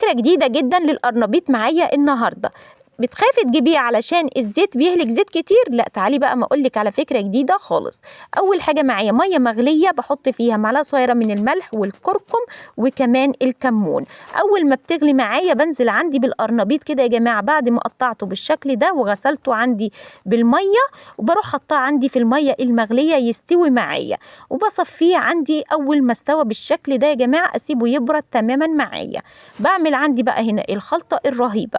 فكرة جديدة جدا للقرنبيط معايا النهاردة. بتخافي تجيبيه علشان الزيت بيهلك زيت كتير؟ لا، تعالي بقى ما اقولك على فكرة جديدة خالص. اول حاجة معايا مية مغلية بحط فيها معلقة صغيرة من الملح والكركم وكمان الكمون. اول ما بتغلي معايا بنزل عندي بالقرنبيط كده يا جماعة بعد ما قطعته بالشكل ده وغسلته عندي بالمية، وبروح حطاه عندي في المية المغلية يستوي معايا، وبصفيه عندي. اول ما استوى بالشكل ده يا جماعة اسيبه يبرد تماما معايا. بعمل عندي بقى هنا الخلطة الرهيبة.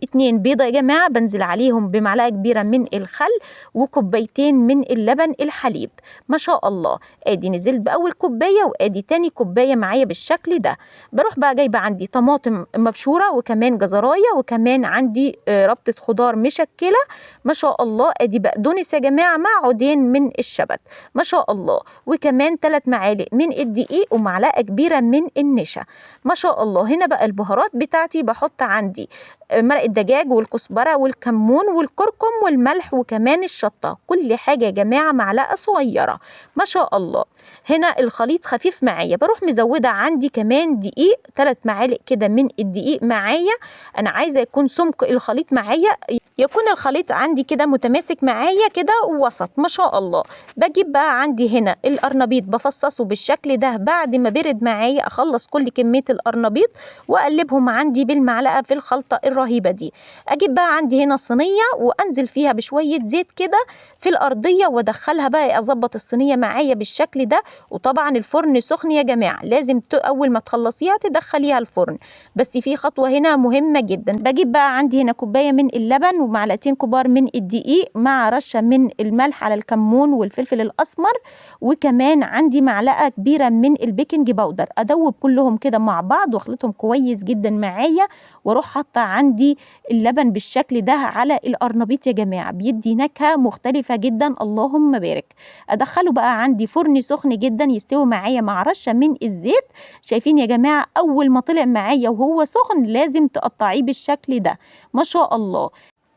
2 بيضة يا جماعة بنزل عليهم بمعلقة كبيرة من الخل وكوبايتين من اللبن الحليب. ما شاء الله، ادي نزلت بأول كوباية وادي تاني كوباية معايا بالشكل ده. بروح بقى جايبة عندي طماطم مبشورة وكمان جزراية وكمان عندي ربطة خضار مشكلة. ما شاء الله، ادي بقدونس يا جماعة مع عودين من الشبت. ما شاء الله، وكمان 3 معالق من الدقيق ومعلقة كبيرة من النشا. ما شاء الله. هنا بقى البهارات بتاعتي بحط عندي مرق الدجاج والكزبرة والكمون والكركم والملح وكمان الشطة. كل حاجة يا جماعة معلقة صغيرة. ما شاء الله. هنا الخليط خفيف معايا، بروح مزودة عندي كمان دقيق 3 معالق كده من الدقيق معايا. أنا عايزة يكون سمك الخليط معايا، يكون الخليط عندي كده متماسك معايا كده ووسط. ما شاء الله. بجيب بقى عندي هنا القرنبيط بفصصه بالشكل ده بعد ما برد معايا، أخلص كل كمية القرنبيط وأقلبهم عندي بالمعلقة في الخلطة الرهيبة دي. أجيب بقى عندي هنا صينية وأنزل فيها بشوية زيت كده في الأرضية وأدخلها بقى، أظبط الصينية معايا بالشكل ده. وطبعا الفرن سخن يا جماعة، لازم أول ما تخلصيها تدخليها الفرن. بس في خطوة هنا مهمة جدا. بجيب بقى عندي هنا كوباية من اللبن ومعلقتين كبار من الدقيق مع رشة من الملح على الكمون والفلفل الأسمر، وكمان عندي معلقة كبيرة من البيكنج باودر. أدوب كلهم كده مع بعض واخلطهم كويس جدا معايا، واروح حاطة عندي اللبن بالشكل ده على القرنبيط يا جماعة، بيدي نكهة مختلفة جدا. اللهم بارك. أدخله بقى عندي فرن سخن جدا يستوي معايا مع رشة من الزيت. شايفين يا جماعة أول ما طلع معايا وهو سخن لازم تقطعيه بالشكل ده. ما شاء الله.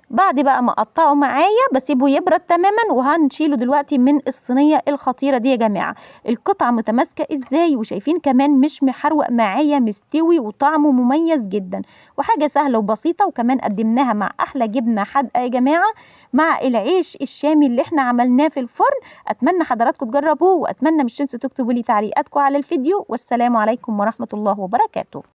بعد بقى ما اقطعه معايا بسيبه يبرد تماما، وهنشيله دلوقتي من الصينيه الخطيره دي يا جماعه. القطعه متماسكه ازاي، وشايفين كمان مش محروق معايا، مستوي وطعمه مميز جدا، وحاجه سهله وبسيطه. وكمان قدمناها مع احلى جبنه حادقه يا جماعه مع العيش الشامي اللي احنا عملناه في الفرن. اتمنى حضراتكم تجربوه، واتمنى مش تنسوا تكتبوا لي تعليقاتكم على الفيديو. والسلام عليكم ورحمه الله وبركاته.